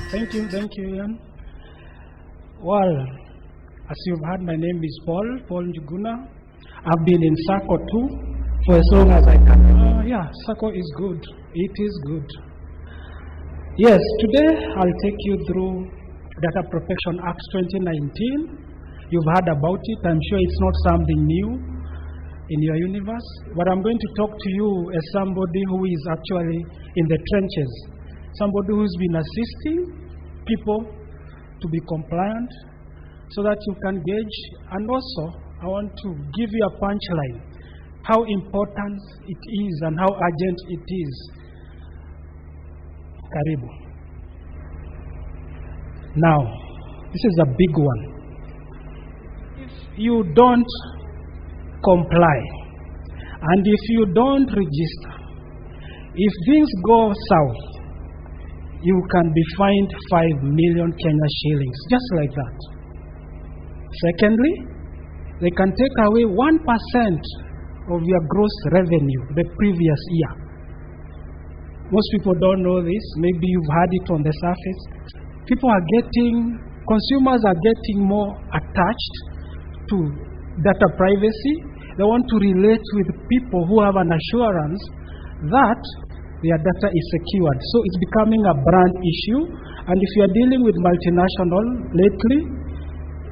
Thank you, Ian. Well, as you've heard, my name is Paul Njuguna. I've been in Sacco too for as long as I can. Yeah, Sacco is good. It is good. Yes, today I'll take you through Data Protection Act 2019. You've heard about it. I'm sure it's not something new in your universe, but I'm going to talk to you as somebody who is actually in the trenches, somebody who's been assisting people to be compliant so that you can gauge. And also, I want to give you a punchline, how important it is and how urgent it is. Karibu. Now, this is a big one. If you don't comply, and if you don't register, if things go south, you can be fined 5 million Kenya shillings, just like that. Secondly, they can take away 1% of your gross revenue the previous year. Most people don't know this. Maybe you've heard it on the surface. Consumers are getting more attached to data privacy. They want to relate with people who have an assurance that their data is secured. So it's becoming a brand issue. And if you are dealing with multinational lately,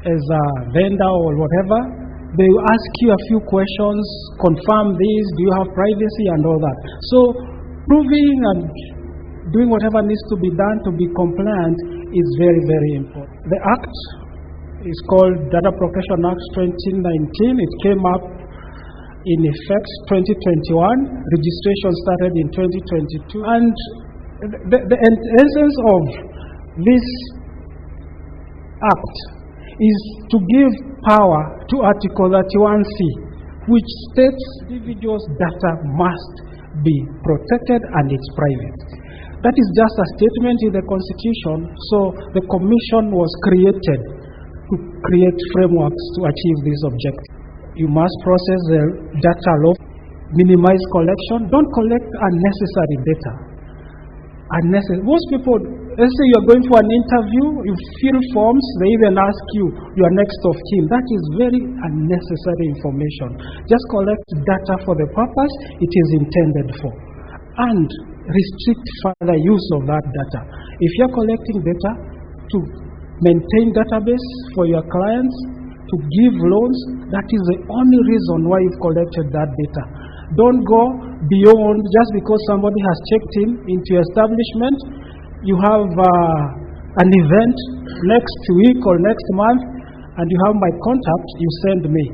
as a vendor or whatever, they will ask you a few questions, confirm this, do you have privacy and all that. So proving and doing whatever needs to be done to be compliant is very, very important. The Act is called Data Protection Act 2019. It came up in effect 2021. Registration started in 2022. And the essence of this Act is to give power to Article 31C, which states individuals' data must be protected and it's private. That is just a statement in the Constitution. So the Commission was created to create frameworks to achieve this objective. You must process the data law, minimize collection. Don't collect unnecessary data. Most people, let's say you're going for an interview, you fill forms, they even ask you your next of kin. That is very unnecessary information. Just collect data for the purpose it is intended for, and restrict further use of that data. If you're collecting data to maintain database for your clients, to give loans, that is the only reason why you've collected that data. Don't go beyond just because somebody has checked into your establishment. You have an event next week or next month, and you have my contact, you send me.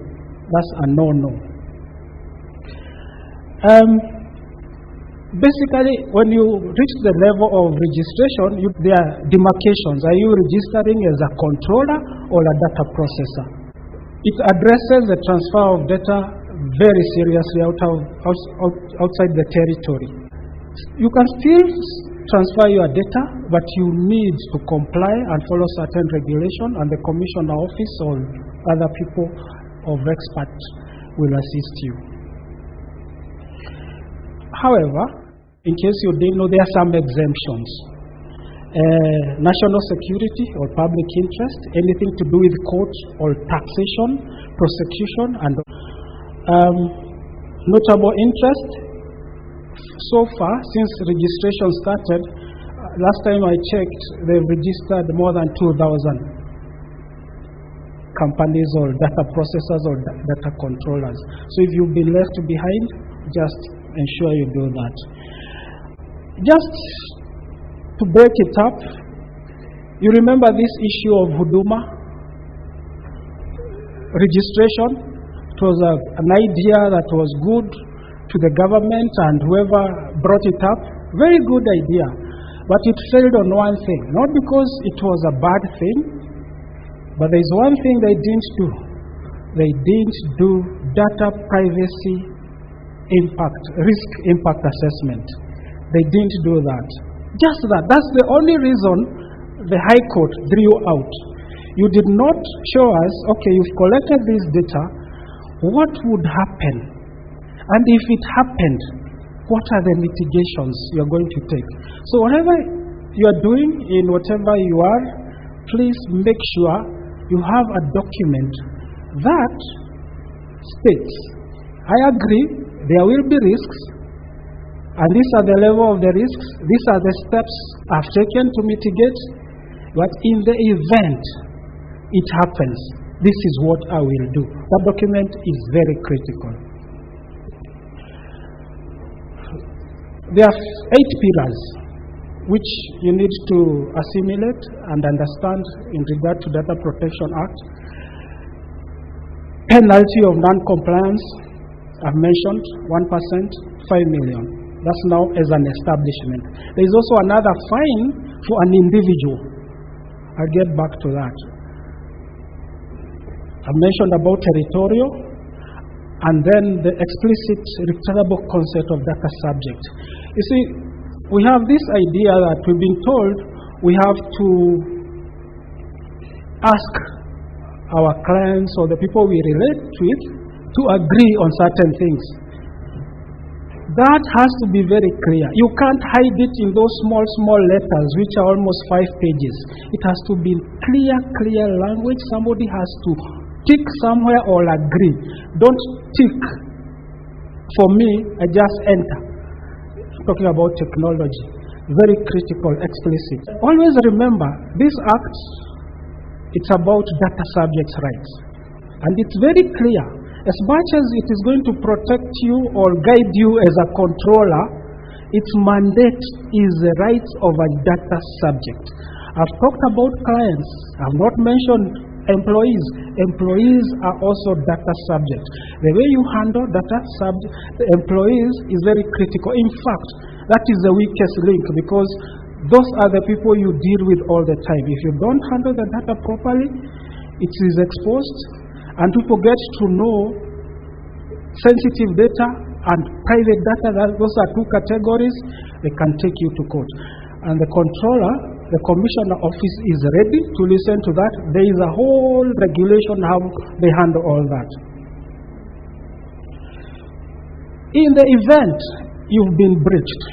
That's a no-no. Basically, when you reach the level of registration, there are demarcations. Are you registering as a controller or a data processor? It addresses the transfer of data very seriously outside the territory. You can still transfer your data, but you need to comply and follow certain regulation, and the Commissioner Office or other people of expert will assist you. However, in case you didn't know, there are some exemptions. National security or public interest, anything to do with court or taxation, prosecution, and notable interest. So far, since registration started, last time I checked, they've registered more than 2,000 companies or data processors or data controllers. So if you've been left behind, just ensure you do that. Just to break it up, you remember this issue of Huduma registration? It was an idea that was good to the government and whoever brought it up. Very good idea. But it failed on one thing. Not because it was a bad thing, but there's one thing they didn't do. They didn't do data privacy risk impact assessment. They didn't do that. Just that. That's the only reason the High Court drew you out. You did not show us, okay, you've collected this data, what would happen? And if it happened, what are the mitigations you're going to take? So whatever you are doing, in whatever you are, please make sure you have a document that states, I agree, there will be risks, and these are the level of the risks, these are the steps I've taken to mitigate, but in the event it happens, this is what I will do. That document is very critical. There are 8 pillars which you need to assimilate and understand in regard to Data Protection Act. Penalty of non-compliance, I've mentioned 1%, 5 million. That's now as an establishment. There is also another fine for an individual. I'll get back to that. I mentioned about territorial, and then the explicit returnable concept of data subject. You see, we have this idea that we've been told we have to ask our clients or the people we relate with to agree on certain things. That has to be very clear. You can't hide it in those small letters which are almost 5 pages. It has to be in clear language. Somebody has to tick somewhere or agree. Don't tick. For me, I just enter. Talking about technology. Very critical, explicit. Always remember, this act, it's about data subjects' rights. And it's very clear. As much as it is going to protect you or guide you as a controller, its mandate is the rights of a data subject. I've talked about clients. I've not mentioned employees. Employees are also data subjects. The way you handle data subject, the employees is very critical. In fact, that is the weakest link, because those are the people you deal with all the time. If you don't handle the data properly, it is exposed, and people get to know sensitive data and private data. Those are 2 categories. They can take you to court. And the controller, the commissioner office is ready to listen to that. There is a whole regulation how they handle all that. In the event you've been breached,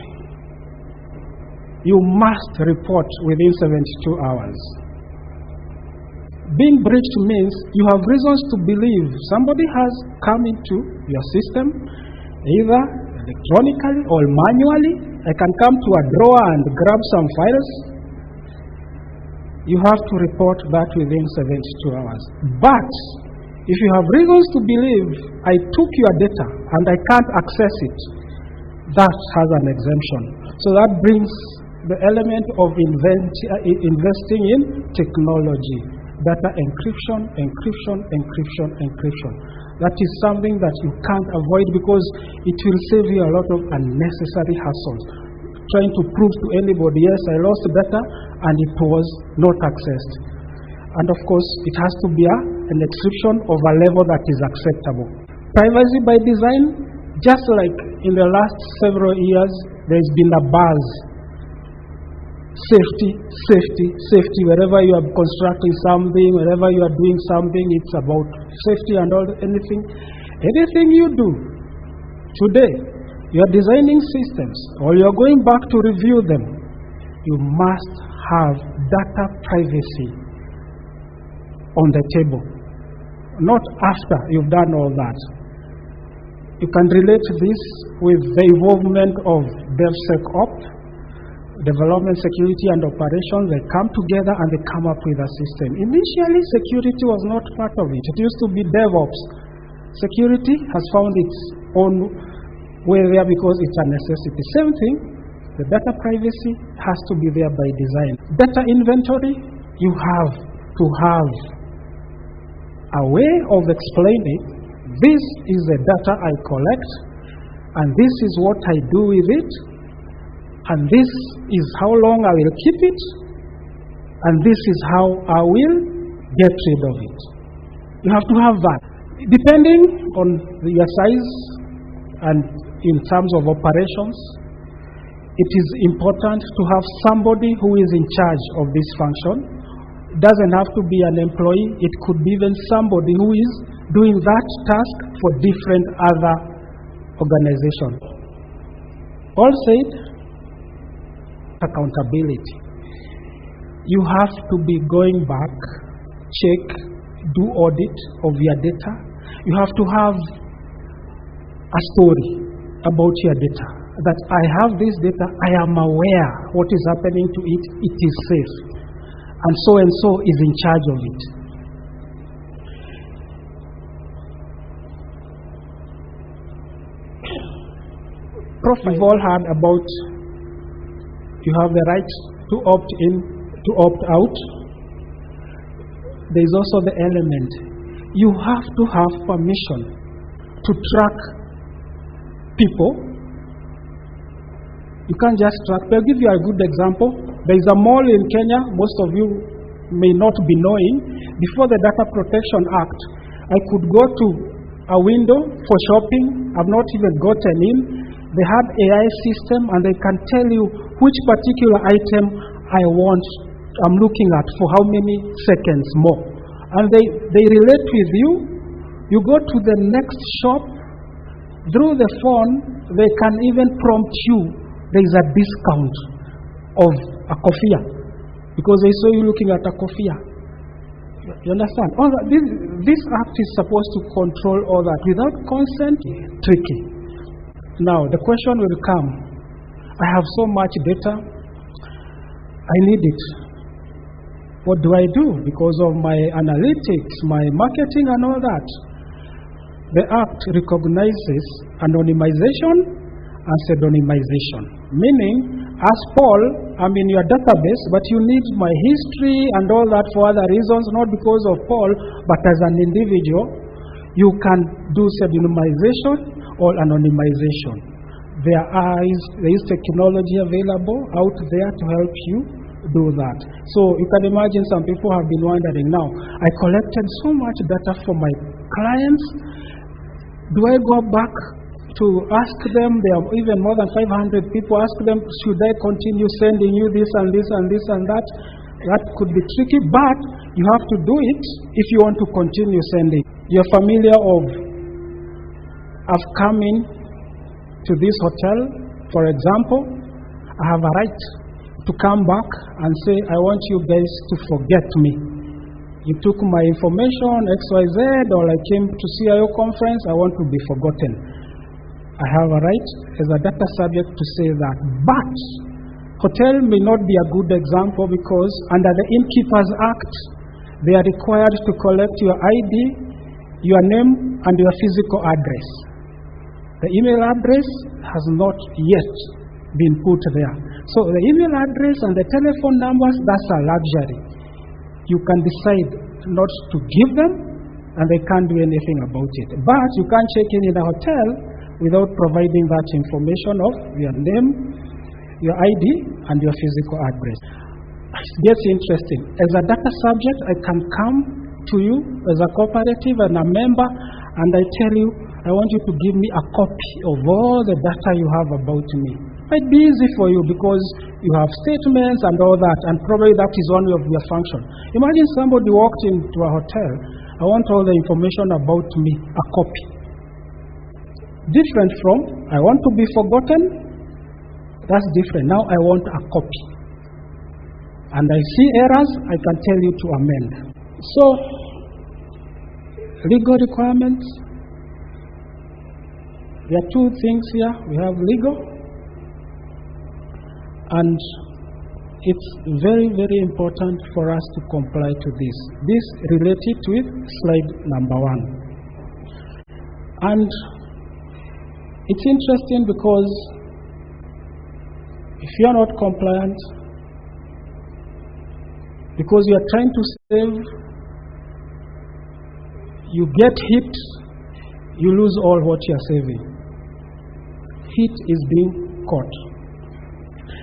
you must report within 72 hours. Being breached means you have reasons to believe somebody has come into your system, either electronically or manually. I can come to a drawer and grab some files. You have to report that within 72 hours. But if you have reasons to believe I took your data and I can't access it, that has an exemption. So that brings the element of investing in technology. Data encryption. That is something that you can't avoid, because it will save you a lot of unnecessary hassles. Trying to prove to anybody, yes, I lost data and it was not accessed. And of course, it has to be an encryption of a level that is acceptable. Privacy by design, just like in the last several years, there's been a buzz. Safety, wherever you are constructing something, wherever you are doing something, it's about safety and anything you do. Today, you are designing systems, or you are going back to review them, you must have data privacy on the table, not after you've done all that. You can relate this with the involvement of DevSecOps, development, security, and operations. They come together and they come up with a system. Initially, security was not part of it. It used to be DevOps. Security has found its own way there because it's a necessity. Same thing, the data privacy has to be there by design. Data inventory, you have to have a way of explaining, this is the data I collect, and this is what I do with it, and this is how long I will keep it, and this is how I will get rid of it. You have to have that. Depending on your size and in terms of operations, it is important to have somebody who is in charge of this function. It doesn't have to be an employee. It could be even somebody who is doing that task for different other organizations. All said, accountability. you have to be going back, check, do audit of your data. You have to have a story about your data. That I have this data, I am aware what is happening to it, it is safe. And so is in charge of it. We've all heard about you have the right to opt in, to opt out. There is also the element you have to have permission to track people. You can't just track. I'll give you a good example. There is a mall in Kenya, most of you may not be knowing. Before the Data Protection Act, I could go to a window for shopping. I've not even gotten in. They had AI system and they can tell you which particular item I'm looking at for how many seconds more. And they relate with you. You go to the next shop, through the phone, they can even prompt you. There is a discount of a coffee because they saw you looking at a coffee. You understand? All that, this act is supposed to control all that. Without consent, tricky. Now, the question will come. I have so much data. I need it. What do I do? Because of my analytics, my marketing and all that. The act recognizes anonymization and pseudonymization. Meaning, as Paul, I'm in your database, but you need my history and all that for other reasons, not because of Paul, but as an individual, you can do pseudonymization or anonymization. There is technology available out there to help you do that. So you can imagine some people have been wondering now, I collected so much data from my clients. Do I go back to ask them? There are even more than 500 people. Ask them, should I continue sending you this and this and this and that? That could be tricky, but you have to do it if you want to continue sending. You're familiar I've come in to this hotel, for example. I have a right to come back and say, I want you guys to forget me. You took my information, XYZ, or I came to CIO conference, I want to be forgotten. I have a right as a data subject to say that. But hotel may not be a good example because under the Innkeepers Act, they are required to collect your ID, your name, and your physical address. The email address has not yet been put there. So the email address and the telephone numbers, that's a luxury. You can decide not to give them, and they can't do anything about it. But you can't check in a hotel without providing that information of your name, your ID, and your physical address. It gets interesting. As a data subject, I can come to you as a cooperative and a member, and I tell you, I want you to give me a copy of all the data you have about me. It might be easy for you because you have statements and all that, and probably that is one of your functions. Imagine somebody walked into a hotel. I want all the information about me, a copy. Different from, I want to be forgotten. That's different. Now I want a copy. And I see errors, I can tell you to amend. So, legal requirements. There are two things here. We have legal, and it's very, very important for us to comply to this. This related with slide number 1. And it's interesting because if you are not compliant, because you are trying to save, you get hit, you lose all what you are saving. Hit is being caught.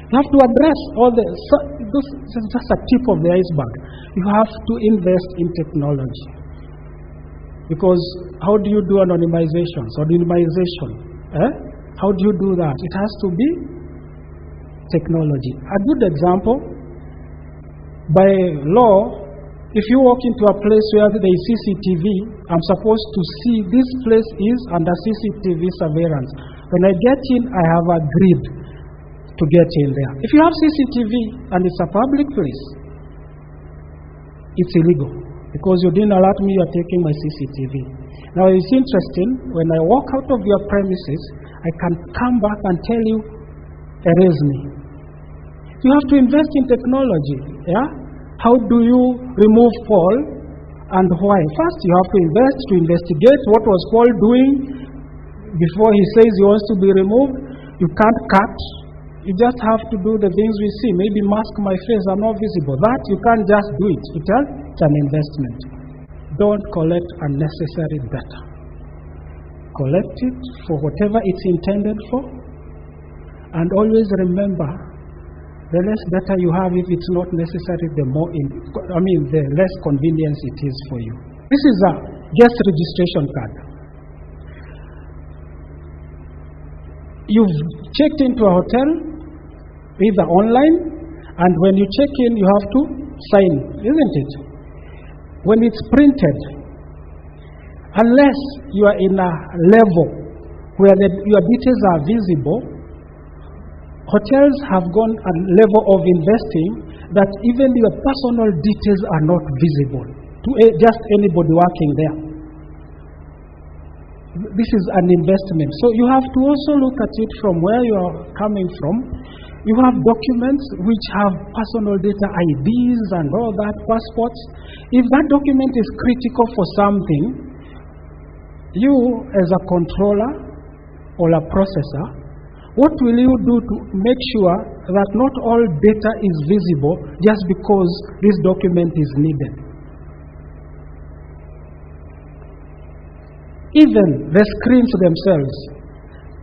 You have to address all this is just a tip of the iceberg. You have to invest in technology. Because how do you do anonymization? How do you do that? It has to be technology. A good example, by law, if you walk into a place where there is CCTV, I'm supposed to see this place is under CCTV surveillance. When I get in, I have agreed to get in there. If you have CCTV and it's a public place, it's illegal because you didn't alert me you are taking my CCTV. Now it's interesting, when I walk out of your premises, I can come back and tell you, erase me. You have to invest in technology. Yeah? How do you remove Paul and why? First, you have to invest to investigate what was Paul doing before he says he wants to be removed. You can't cut. You just have to do the things we see. Maybe mask my face, I'm not visible. That you can't just do it. It's an investment. Don't collect unnecessary data. Collect it for whatever it's intended for. And always remember, the less data you have, if it's not necessary, the less convenience it is for you. This is a guest registration card. You've checked into a hotel, either online, and when you check in, you have to sign, isn't it? When it's printed, unless you are in a level where your details are visible, hotels have gone a level of investing that even your personal details are not visible to just anybody working there. This is an investment. So you have to also look at it from where you are coming from. You have documents which have personal data, IDs and all that, passports. If that document is critical for something, you as a controller or a processor, what will you do to make sure that not all data is visible just because this document is needed? Even the screens themselves.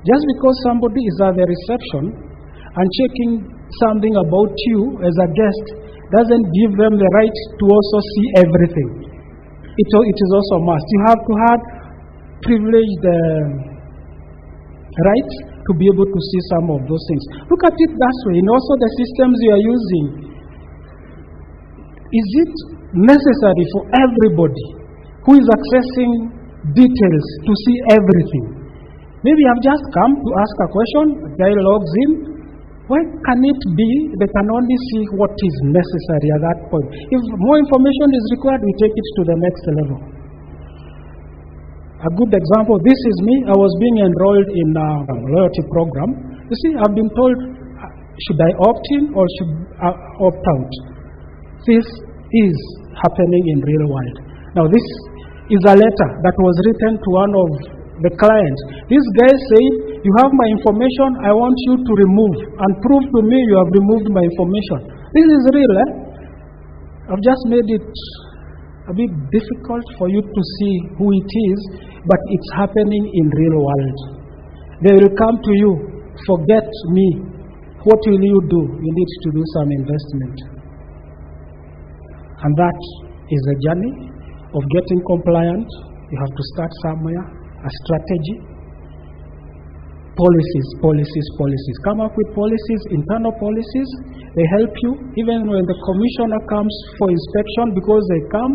Just because somebody is at the reception and checking something about you as a guest doesn't give them the right to also see everything. It is also a must. You have to have privileged rights to be able to see some of those things. Look at it that way. And also the systems you are using. Is it necessary for everybody who is accessing details to see everything? Maybe I've just come to ask a question, the guy logs in. Why can it be they can only see what is necessary at that point? If more information is required, we take it to the next level. A good example, this is me. I was being enrolled in a loyalty program. You see, I've been told, should I opt in or should I opt out? This is happening in real world. Now, this is a letter that was written to one of the clients. This guy said, you have my information, I want you to remove and prove to me you have removed my information. This is real, eh? I've just made it a bit difficult for you to see who it is, but it's happening in real world. They will come to you, forget me. What will you do? You need to do some investment. And that is a journey of getting compliant. You have to start somewhere, a strategy. Policies. Come up with policies, internal policies. They help you. Even when the commissioner comes for inspection, because they come,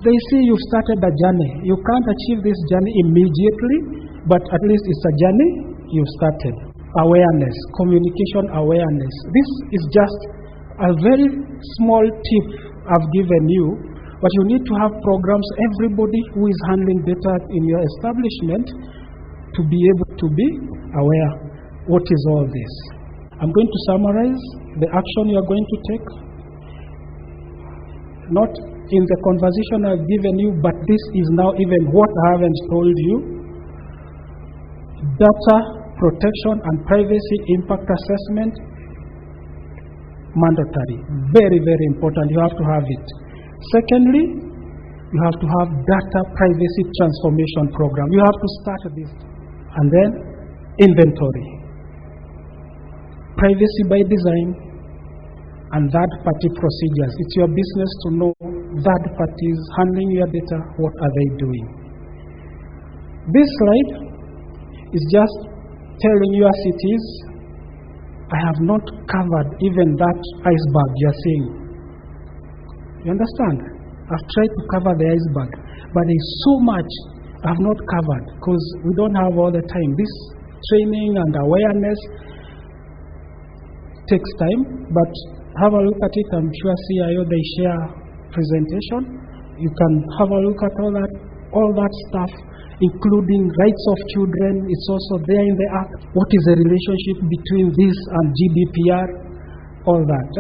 they see you've started a journey. You can't achieve this journey immediately, but at least it's a journey you've started. Awareness, communication awareness. This is just a very small tip I've given you, but you need to have programs, everybody who is handling data in your establishment, to be able to be aware what is all this. I'm going to summarize the action you are going to take. Not in the conversation I've given you, but this is now even what I haven't told you. Data protection and privacy impact assessment, mandatory. Very, very important. You have to have it. Secondly, you have to have data privacy transformation program. You have to start this. And then, inventory. Privacy by design and third-party procedures. It's your business to know third parties handling your data, what are they doing. This slide is just telling you as it is. I have not covered even that iceberg you're seeing. You understand? I've tried to cover the iceberg, but there's so much I've not covered because we don't have all the time. This training and awareness takes time, but have a look at it. I'm sure CIO, they share presentation. You can have a look at all that stuff, including rights of children. It's also there in the Act. What is the relationship between this and GDPR? All that.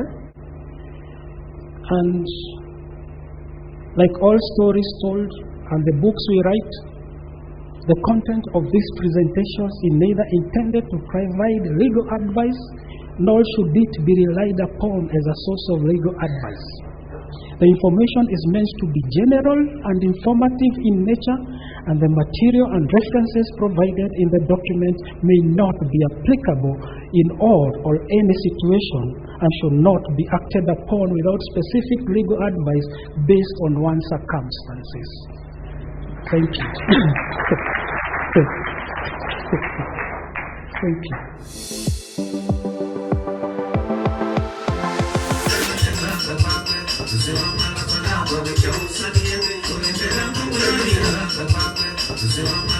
And like all stories told and the books we write, the content of these presentations is neither intended to provide legal advice, nor should it be relied upon as a source of legal advice. The information is meant to be general and informative in nature, and the material and references provided in the document may not be applicable in all or any situation and should not be acted upon without specific legal advice based on one's circumstances. Thank you. Thank you. Thank you. Zero